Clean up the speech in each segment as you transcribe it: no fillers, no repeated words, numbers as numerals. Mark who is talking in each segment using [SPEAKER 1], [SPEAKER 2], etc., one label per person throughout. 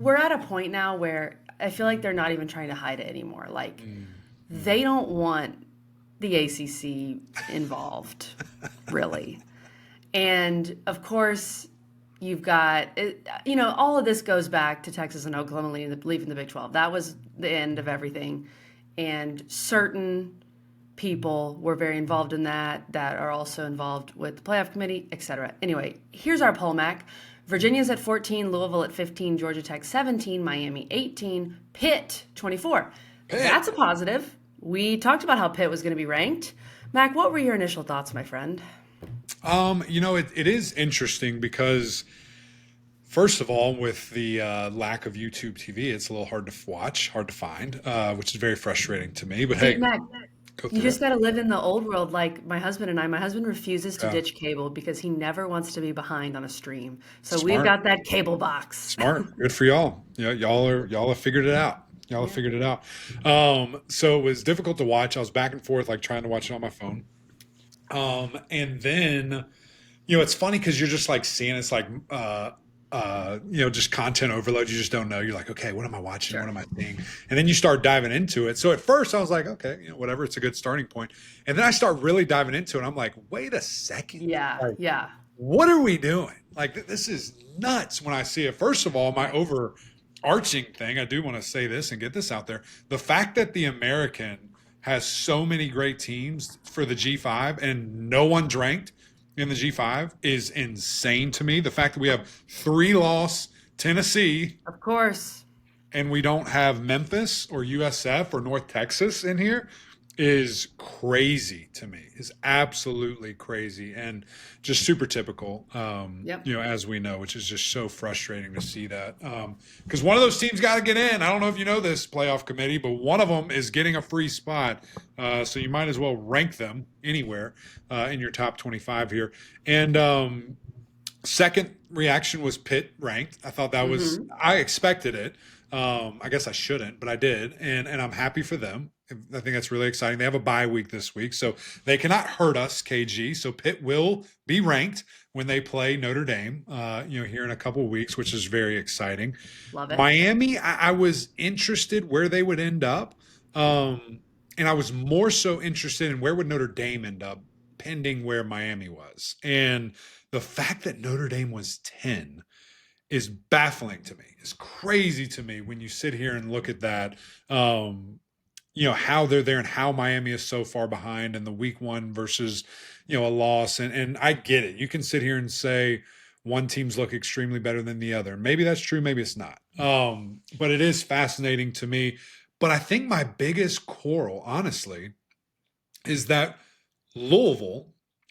[SPEAKER 1] we're at a point now where I feel like they're not even trying to hide it anymore. Like,
[SPEAKER 2] Mm-hmm.
[SPEAKER 1] they don't want the ACC involved, really. And of course, you've got, all of this goes back to Texas and Oklahoma leaving the Big 12. That was the end of everything. And certain people were very involved in that are also involved with the playoff committee, etc. Anyway, here's our poll, Mac. Virginia's at 14, Louisville at 15, Georgia Tech 17, Miami 18, Pitt 24.
[SPEAKER 2] Pitt.
[SPEAKER 1] That's a positive. We talked about how Pitt was going to be ranked. Mac, what were your initial thoughts, my friend?
[SPEAKER 2] It is interesting because first of all, with the lack of YouTube TV, it's a little hard to watch, hard to find, which is very frustrating to me. But
[SPEAKER 1] See,
[SPEAKER 2] hey,
[SPEAKER 1] Mac,
[SPEAKER 2] go
[SPEAKER 1] you
[SPEAKER 2] through
[SPEAKER 1] just
[SPEAKER 2] it.
[SPEAKER 1] got to live in the old world like my husband and I. My husband refuses to
[SPEAKER 2] Yeah,
[SPEAKER 1] ditch cable because he never wants to be behind on a stream. So we've
[SPEAKER 2] smart,
[SPEAKER 1] got that cable box.
[SPEAKER 2] smart. Good for y'all. Yeah, y'all have figured it out. Y'all have
[SPEAKER 1] Yeah.
[SPEAKER 2] figured it out. So it was difficult to watch. I was back and forth, like trying to watch it on my phone. And then it's funny because you're just like seeing it's like just content overload. You just don't know. You're like, okay, what am I watching? What
[SPEAKER 1] Sure.
[SPEAKER 2] am I seeing? And then you start diving into it. So at first I was like, okay, whatever, it's a good starting point. And then I start really diving into it. I'm like, wait a second.
[SPEAKER 1] Yeah.
[SPEAKER 2] Like,
[SPEAKER 1] Yeah.
[SPEAKER 2] what are we doing? Like this is nuts when I see it. First of all, my overarching thing, I do want to say this and get this out there. The fact that the American has so many great teams for the G5 and no one's ranked in the G5 is insane to me. The fact that we have three loss Tennessee
[SPEAKER 1] Of course.
[SPEAKER 2] and we don't have Memphis or USF or North Texas in here is crazy to me. Is absolutely crazy and just super typical.
[SPEAKER 1] Yep.
[SPEAKER 2] As we know, which is just so frustrating to see that. Because one of those teams got to get in. I don't know if you know this playoff committee, but one of them is getting a free spot. So you might as well rank them anywhere in your top 25 here. And second reaction was Pitt ranked. I thought that was
[SPEAKER 1] Mm-hmm.
[SPEAKER 2] I expected it. I guess I shouldn't, but I did, and I'm happy for them. I think that's really exciting. They have a bye week this week, so they cannot hurt us, KG. So Pitt will be ranked when they play Notre Dame, here in a couple of weeks, which is very exciting.
[SPEAKER 1] Love it.
[SPEAKER 2] Miami, I was interested where they would end up, and I was more so interested in where would Notre Dame end up, pending where Miami was, and the fact that Notre Dame was 10 is baffling to me. It's crazy to me when you sit here and look at that. How they're there and how Miami is so far behind and the week one versus, a loss. And I get it. You can sit here and say one team's look extremely better than the other. Maybe that's true, maybe it's not. But it is fascinating to me. But I think my biggest quarrel, honestly, is that Louisville,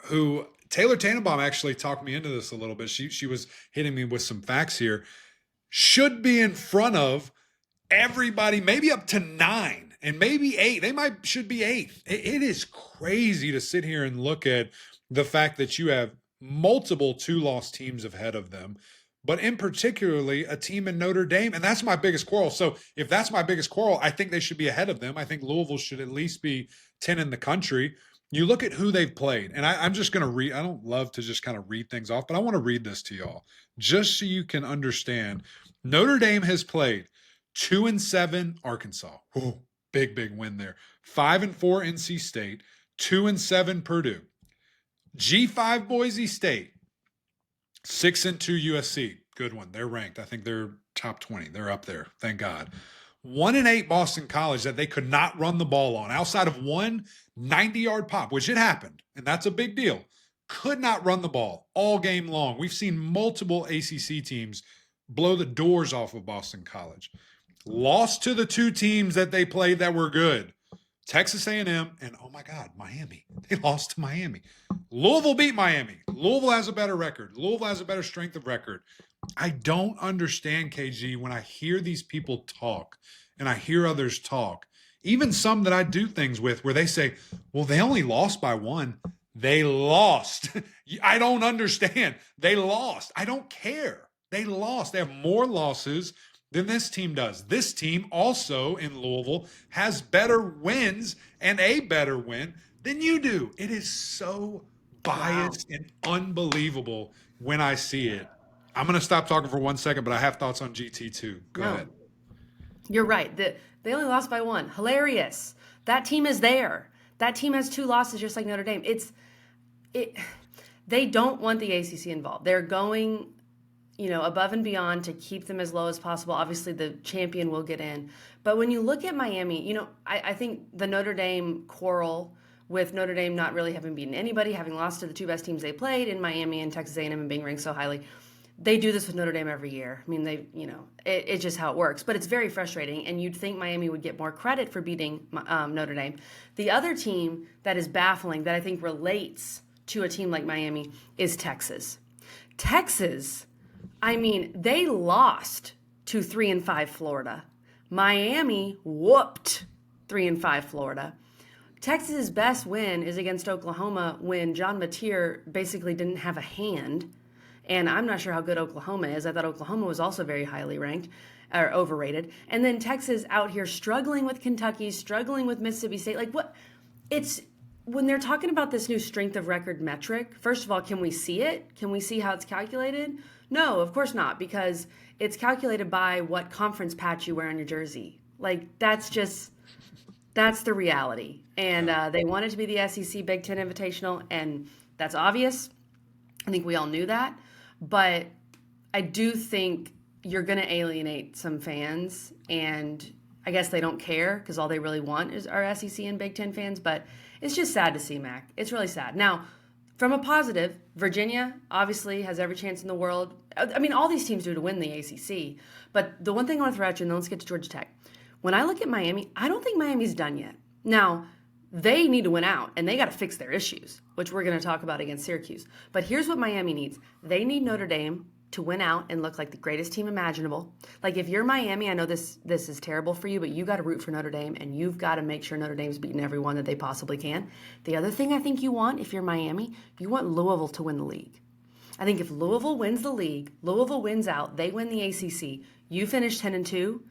[SPEAKER 2] who Taylor Tannenbaum actually talked me into this a little bit. She was hitting me with some facts here. Should be in front of everybody, maybe up to 9 and maybe 8. They might should be 8th. It is crazy to sit here and look at the fact that you have multiple two-loss teams ahead of them, but in particularly a team in Notre Dame, and that's my biggest quarrel. So if that's my biggest quarrel, I think they should be ahead of them. I think Louisville should at least be 10 in the country. You look at who they've played, and I'm just going to read. I don't love to just kind of read things off, but I want to read this to y'all just so you can understand. Notre Dame has played 2-7 Arkansas. Whoa, big win there. 5-4 NC State. 2-7 Purdue. G5 Boise State. 6-2 USC. Good one. They're ranked. I think they're top 20. They're up there. Thank God. 1-8 Boston College that they could not run the ball on outside of one 90-yard pop, which it happened, and that's a big deal. Could not run the ball all game long. We've seen multiple ACC teams blow the doors off of Boston College. Lost to the two teams that they played that were good. Texas A&M and, oh my God, Miami. They lost to Miami. Louisville beat Miami. Louisville has a better record. Louisville has a better strength of record. I don't understand, KG, when I hear these people talk and I hear others talk, even some that I do things with where they say, well, they only lost by 1. They lost. I don't understand. They lost. I don't care. They lost. They have more losses than this team does. This team also in Louisville has better wins and a better win than you do. It is so
[SPEAKER 1] Wow.
[SPEAKER 2] biased and unbelievable when I see it. I'm going to stop talking for 1 second, but I have thoughts on GT too. Go
[SPEAKER 1] No,
[SPEAKER 2] ahead.
[SPEAKER 1] you're right. They only lost by one. Hilarious. That team is there. That team has 2 losses, just like Notre Dame. It. They don't want the ACC involved. They're going, above and beyond to keep them as low as possible. Obviously, the champion will get in. But when you look at Miami, I think the Notre Dame quarrel with Notre Dame not really having beaten anybody, having lost to the 2 best teams they played in Miami and Texas A&M and being ranked so highly, they do this with Notre Dame every year. I mean, it's just how it works. But it's very frustrating, and you'd think Miami would get more credit for beating Notre Dame. The other team that is baffling that I think relates to a team like Miami is Texas. Texas, I mean, they lost to 3-5 Florida. Miami whooped 3-5 Florida. Texas's best win is against Oklahoma when John Mateer basically didn't have a hand. And I'm not sure how good Oklahoma is. I thought Oklahoma was also very highly ranked or overrated. And then Texas out here struggling with Kentucky, struggling with Mississippi State. Like what? It's when they're talking about this new strength of record metric, first of all, can we see it? Can we see how it's calculated? No, of course not, because it's calculated by what conference patch you wear on your jersey. Like that's the reality. And they want it to be the SEC Big Ten Invitational, and that's obvious. I think we all knew that. But I do think you're going to alienate some fans, and I guess they don't care because all they really want is our SEC and Big Ten fans. But it's just sad to see, Mac. It's really sad. Now, from a positive, Virginia obviously has every chance in the world. I mean, all these teams do to win the ACC. But the one thing I want to throw at you, and then let's get to Georgia Tech. When I look at Miami, I don't think Miami's done yet. Now, they need to win out, and they got to fix their issues, which we're going to talk about against Syracuse. But here's what Miami needs. They need Notre Dame to win out and look like the greatest team imaginable. Like if you're Miami, I know this is terrible for you, but you got to root for Notre Dame, and you've got to make sure Notre Dame's beating everyone that they possibly can. The other thing I think you want, if you're Miami, you want Louisville to win the league. I think if Louisville wins the league, Louisville wins out, they win the ACC, you finish 10-2,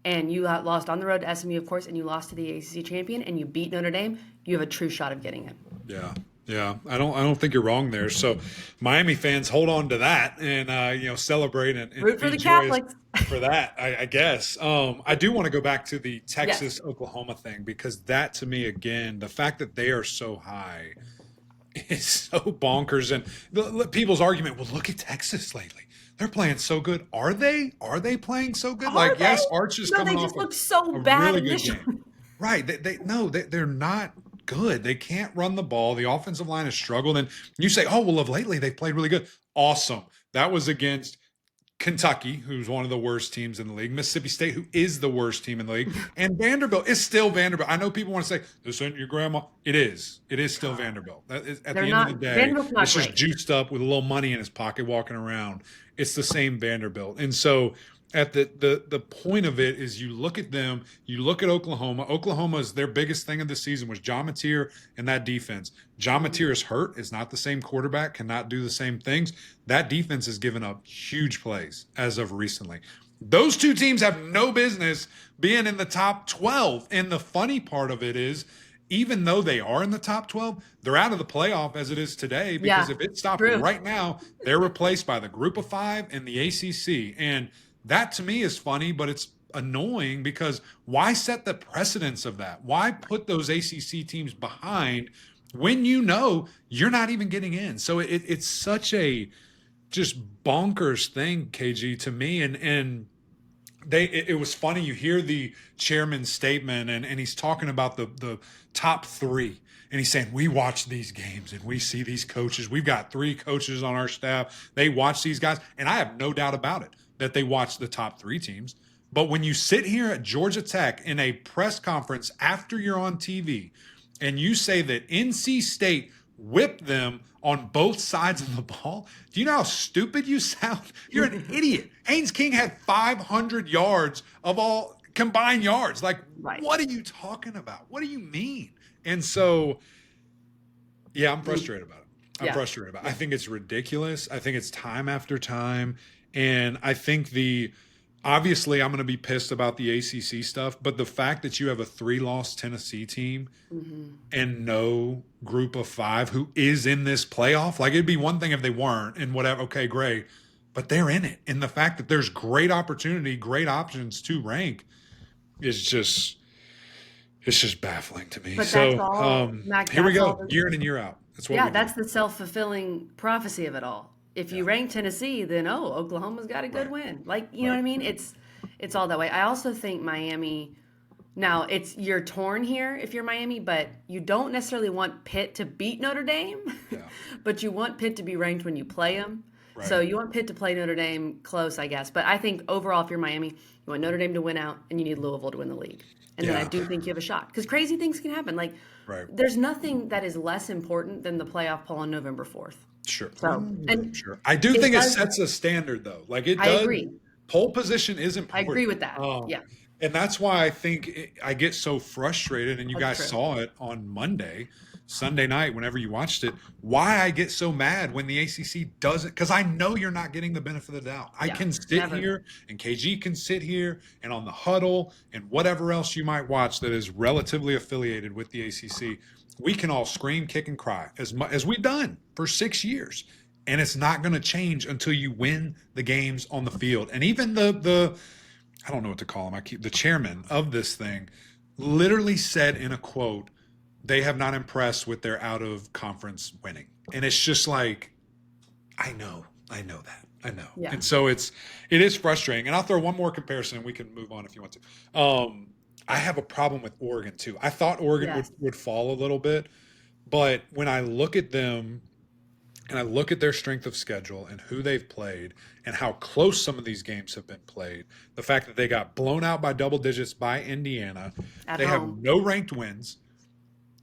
[SPEAKER 1] and you lost on the road to SMU, of course, and you lost to the ACC champion, and you beat Notre Dame, you have a true shot of getting it.
[SPEAKER 2] Yeah. I don't think you're wrong there. So Miami fans, hold on to that and celebrate and
[SPEAKER 1] root for
[SPEAKER 2] be
[SPEAKER 1] the
[SPEAKER 2] joyous
[SPEAKER 1] Catholics
[SPEAKER 2] for that. I guess. I do want to go back to the Texas Oklahoma thing, because that to me, again, the fact that they are so high is so bonkers. And people's argument, well, look at Texas lately. They're playing so good. Are they? Are they playing so good? Yes, Arch is coming off.
[SPEAKER 1] They just look so bad
[SPEAKER 2] really good
[SPEAKER 1] initially.
[SPEAKER 2] game. Right. They're not good. They can't run the ball. The offensive line has struggled. And you say, oh, well, of lately they've played really good. Awesome. That was against Kentucky, who's one of the worst teams in the league, Mississippi State, who is the worst team in the league, and Vanderbilt is still Vanderbilt. I know people want to say, this ain't your grandma. It is. It is still Vanderbilt. That is, at the end of the day, it's just juiced up with a little money in his pocket walking around. It's the same Vanderbilt. And so at the point of it is you look at them, you look at Oklahoma. Oklahoma's their biggest thing of the season was John Mateer and that defense. John Mateer is hurt, is not the same quarterback, cannot do the same things. That defense has given up huge plays as of recently. Those two teams have no business being in the top 12. And the funny part of it is, even though they are in the top 12, they're out of the playoff as it is today, because if it stopped right now, they're replaced by the group of 5 and the ACC. And that to me is funny, but it's annoying, because why set the precedence of that? Why put those ACC teams behind when you know you're not even getting in? So it's such a just bonkers thing, KG, to me. And it was funny. You hear the chairman's statement, and he's talking about the top 3. And he's saying, we watch these games and we see these coaches. We've got 3 coaches on our staff. They watch these guys. And I have no doubt about it that they watch the top 3 teams. But when you sit here at Georgia Tech in a press conference after you're on TV and you say that NC State whipped them on both sides of the ball, do you know how stupid you sound? You're an idiot. Haynes King had 500 yards of all combined yards. Like, What are you talking about? What do you mean? And so, yeah, I'm frustrated about it. I'm frustrated about it. I think it's ridiculous. I think it's time after time. And I think obviously I'm going to be pissed about the ACC stuff, but the fact that you have a 3-loss Tennessee team and no group of 5 who is in this playoff, like it'd be one thing if they weren't and whatever. Okay, great. but they're in it. And the fact that there's great opportunity, great options to rank is just it's just baffling to me.
[SPEAKER 1] But that's
[SPEAKER 2] So
[SPEAKER 1] all, Mac.
[SPEAKER 2] here we
[SPEAKER 1] That's all.
[SPEAKER 2] go, year in and year out. That's what
[SPEAKER 1] Yeah,
[SPEAKER 2] we do.
[SPEAKER 1] that's the self-fulfilling prophecy of it all. If you
[SPEAKER 2] Yeah,
[SPEAKER 1] rank Tennessee, then Oklahoma's got a good
[SPEAKER 2] right,
[SPEAKER 1] win. Like, you know what
[SPEAKER 2] right.
[SPEAKER 1] I mean? It's all that way. I also think Miami. Now, you're torn here if you're Miami, but you don't necessarily want Pitt to beat Notre Dame,
[SPEAKER 2] Yeah,
[SPEAKER 1] but you want Pitt to be ranked when you play them. So
[SPEAKER 2] right.
[SPEAKER 1] you want Pitt to play Notre Dame close, I guess. But I think overall, if you're Miami, you want Notre Dame to win out, and you need Louisville to win the league. And then I
[SPEAKER 2] Yeah,
[SPEAKER 1] do think you have a shot because crazy things can happen. Like,
[SPEAKER 2] right.
[SPEAKER 1] there's nothing that is less important than the playoff poll on November 4th.
[SPEAKER 2] Sure.
[SPEAKER 1] So, and
[SPEAKER 2] Sure. I do
[SPEAKER 1] it
[SPEAKER 2] think it
[SPEAKER 1] does.
[SPEAKER 2] sets a standard though. Like it
[SPEAKER 1] I
[SPEAKER 2] does.
[SPEAKER 1] agree.
[SPEAKER 2] Pole position is
[SPEAKER 1] I agree
[SPEAKER 2] important.
[SPEAKER 1] with that. Yeah,
[SPEAKER 2] And that's why I think I get so frustrated. And you
[SPEAKER 1] that's
[SPEAKER 2] guys
[SPEAKER 1] true.
[SPEAKER 2] saw it on Monday, Sunday night, whenever you watched it, why I get so mad when the ACC doesn't, because I know you're not getting the benefit of the doubt. I
[SPEAKER 1] Yeah,
[SPEAKER 2] can sit
[SPEAKER 1] never.
[SPEAKER 2] here and KG can sit here and on the huddle and whatever else you might watch that is relatively affiliated with the ACC, we can all scream, kick, and cry as much as we've done for 6 years. And it's not going to change until you win the games on the field. And even the I don't know what to call him. The chairman of this thing literally said in a quote, they have not impressed with their out of conference winning. And it's just like, I know that. I know.
[SPEAKER 1] Yeah.
[SPEAKER 2] And so it is frustrating. And I'll throw one more comparison and we can move on if you want to. I have a problem with Oregon too. I thought Oregon
[SPEAKER 1] Yes.
[SPEAKER 2] would fall a little bit, but when I look at them and I look at their strength of schedule and who they've played and how close some of these games have been played, the fact that they got blown out by double digits by Indiana,
[SPEAKER 1] At
[SPEAKER 2] they have
[SPEAKER 1] home.
[SPEAKER 2] no ranked wins.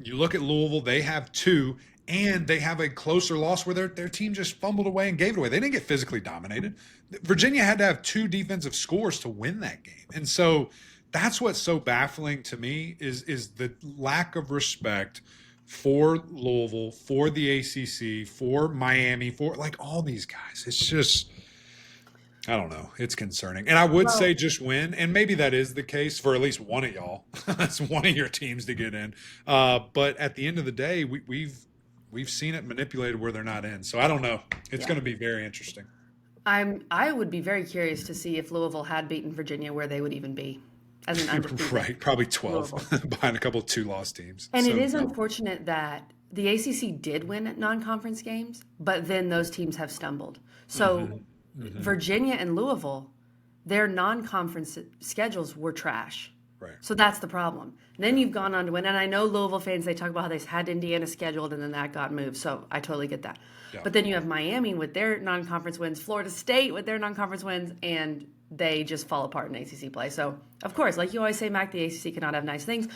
[SPEAKER 2] You look at Louisville, they have two, and they have a closer loss where their team just fumbled away and gave it away. They didn't get physically dominated. Virginia had to have two defensive scores to win that game. And so that's what's so baffling to me is the lack of respect for Louisville, for the ACC, for Miami, for like all these guys. It's just I don't know. It's concerning. And I would say
[SPEAKER 1] Well,
[SPEAKER 2] just win, and maybe that is the case for at least one of y'all. That's one of your teams to get in. But at the end of the day, we've seen it manipulated where they're not in. So I don't know. It's
[SPEAKER 1] yeah.
[SPEAKER 2] going to be very interesting.
[SPEAKER 1] I would be very curious to see if Louisville had beaten Virginia, where they would even be as an undefeated
[SPEAKER 2] Right, probably 12
[SPEAKER 1] Louisville.
[SPEAKER 2] behind a couple of two-loss teams.
[SPEAKER 1] And it
[SPEAKER 2] So
[SPEAKER 1] is unfortunate that the ACC did win non-conference games, but then those teams have stumbled. So Virginia and Louisville, their non-conference schedules were trash.
[SPEAKER 2] right,
[SPEAKER 1] So that's the problem. And then you've gone on to win. And I know Louisville fans, they talk about how they had Indiana scheduled and then that got moved. So I totally get that.
[SPEAKER 2] yeah,
[SPEAKER 1] But then you have Miami with their non-conference wins, Florida State with their non-conference wins, and they just fall apart in ACC play. So, of course, like you always say, Mac, the ACC cannot have nice things.